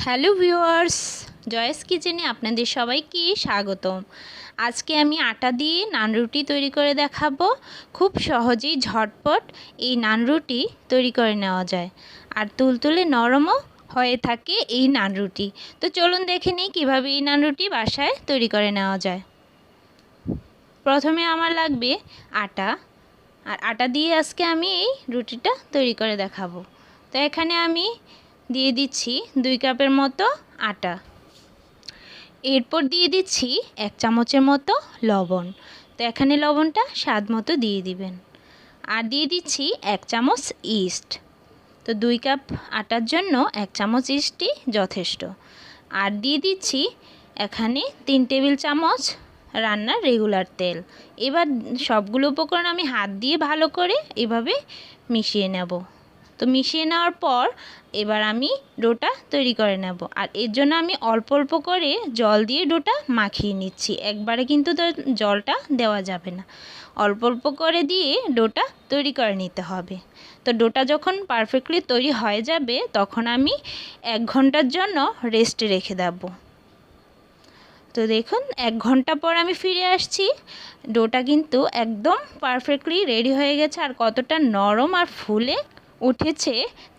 Hello viewers, Joyce কিচেনে আপনাদের সবাইকে স্বাগতম। আজকে আমি আটা দিয়ে নান রুটি তৈরি করে দেখাবো। খুব সহজেই ঝটপট এই নান রুটি তৈরি করে নেওয়া যায়, আর তুলতুলে নরমও হয়ে থাকে এই নান রুটি। তো চলুন দেখে নিই কীভাবে এই নান রুটি বাসায় তৈরি করে নেওয়া যায়। প্রথমে আমার লাগবে আটা, আর আটা দিয়ে আজকে আমি এই রুটিটা তৈরি করে দেখাবো। তো এখানে আমি দিয়ে দিচ্ছি 2 কাপের মতো আটা। এরপর দিয়ে দিচ্ছি 1 চামচের মতো লবণ। তো এখানে লবণটা স্বাদ মতো দিয়ে দিবেন। আর দিয়ে দিচ্ছি 1 চামচ ইস্ট। তো 2 কাপ আটার জন্য 1 চামচ ইস্টই যথেষ্ট। আর দিয়ে দিচ্ছি এখানে 3 টেবিল চামচ রান্নার রেগুলার তেল। এবার সবগুলো উপকরণ আমি হাত দিয়ে ভালো করে এভাবে মিশিয়ে নেব। তো মিশিয়ে নেওয়ার পর এবার আমি ডোটা তৈরি করে নেব। আর এর জন্য আমি অল্প অল্প করে জল দিয়ে ডোটা মাখিয়ে নিচ্ছি। একবারে কিন্তু জলটা দেওয়া যাবে না, অল্প অল্প করে দিয়ে ডোটা তৈরি করে নিতে হবে। তো ডোটা যখন পারফেক্টলি তৈরি হয়ে যাবে তখন আমি 1 ঘন্টার জন্য রেস্টে রেখে দেব। তো দেখুন 1 ঘন্টা পর আমি ফিরে আসছি। ডোটা কিন্তু একদম পারফেক্টলি রেডি হয়ে গেছে, আর কতটা নরম আর ফুলে উঠেছে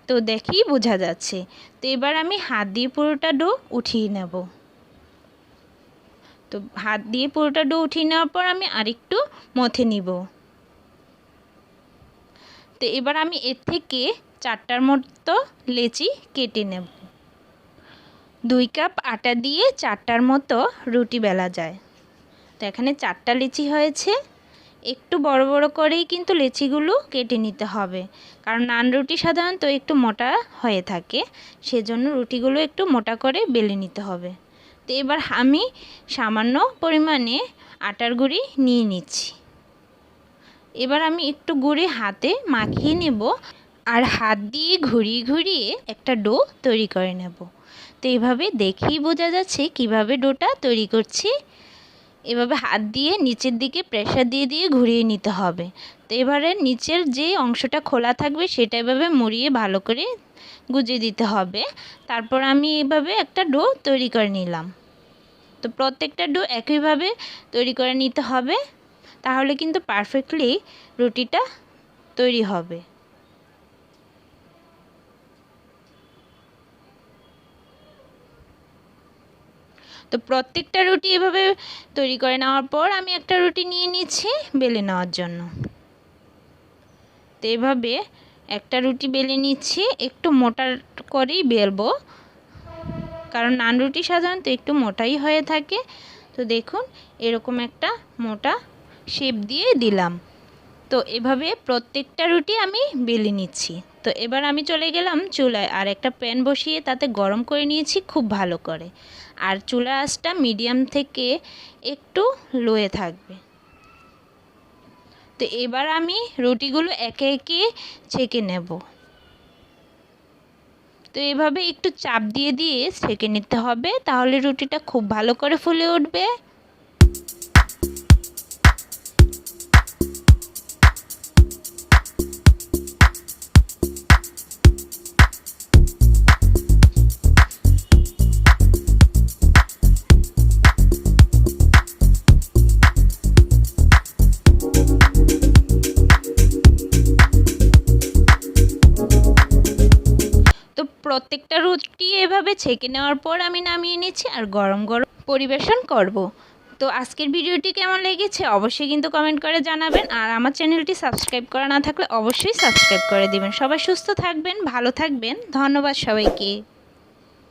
তো দেখেই বোঝা যাচ্ছে। তো এবার আমি হাত দিয়ে পুরোটা ডো উঠিয়ে নেব। তো হাত দিয়ে পুরোটা ডো উঠিয়ে নেওয়ার পর আমি আরেকটু মথে নিব। তো এবার আমি এর থেকে 4টার মতো লেচি কেটে নেব। 2 কাপ আটা দিয়ে 4টার মতো রুটি বেলা যায়। তো এখানে 4টা লেচি হয়েছে। একটু বড় বড় করেই কিন্তু লেচিগুলো কেটে নিতে হবে, কারণ নান রুটি সাধারণত একটু মোটা হয়ে থাকে, সেজন্য রুটিগুলো একটু মোটা করে বেলে নিতে হবে। তো এবার আমি সামান্য পরিমাণে আটার গুঁড়ি নিয়ে নিচ্ছি। এবার আমি একটু গুঁড়ি হাতে মাখিয়ে নেব, আর হাত দিয়ে ঘুরিয়ে ঘুরিয়ে একটা ডো তৈরি করে নেব। তো এইভাবে দেখেই বোঝা যাচ্ছে কিভাবে ডোটা তৈরি করছি। এভাবে হাত দিয়ে নিচের দিকে প্রেসার দিয়ে দিয়ে ঘুরিয়ে নিতে হবে। তো এবারে নিচের যে অংশটা খোলা থাকবে সেটা এভাবে মুড়িয়ে ভালো করে গুজিয়ে দিতে হবে। তারপর আমি এভাবে একটা ডো তৈরি করে নিলাম। তো প্রত্যেকটা ডো একইভাবে তৈরি করে নিতে হবে, তাহলে কিন্তু পারফেক্টলি রুটিটা তৈরি হবে। তো প্রত্যেকটা রুটি এভাবে তৈরি করে নেওয়ার পর আমি একটা রুটি নিয়ে নিচ্ছি বেলে নেওয়ার জন্য। তো এভাবে একটা রুটি বেলে নিচ্ছি, একটু মোটা করেই বেলবো, কারণ নান রুটি সাধারণত একটু মোটাই হয়ে থাকে। তো দেখুন এরকম একটা মোটা শেপ দিয়ে দিলাম। তো এভাবে প্রত্যেকটা রুটি আমি বেলে নিচ্ছি। তো এবার আমি চলে গেলাম চুলায়, আর একটা প্যান বসিয়ে তাতে গরম করে নিয়েছি খুব ভালো করে। আর চুলার আঁচটা মিডিয়াম থেকে একটু লোয়ে থাকবে। তো এবার আমি রুটিগুলো একে একে ছেঁকে নেব। তো এভাবে একটু চাপ দিয়ে দিয়ে ছেঁকে নিতে হবে, তাহলে রুটিটা খুব ভালো করে ফুলে উঠবে। তো প্রত্যেকটা রুটি এভাবে ছেঁকে নেওয়ার পর আমি নামিয়ে নিচ্ছি, আর গরম গরম পরিবেশন করব। তো আজকের ভিডিওটি কেমন লেগেছে অবশ্যই কিন্তু কমেন্ট করে জানাবেন, আর আমার চ্যানেলটি সাবস্ক্রাইব করা না থাকলে অবশ্যই সাবস্ক্রাইব করে দিবেন। সবাই সুস্থ থাকবেন, ভালো থাকবেন। ধন্যবাদ সবাইকে।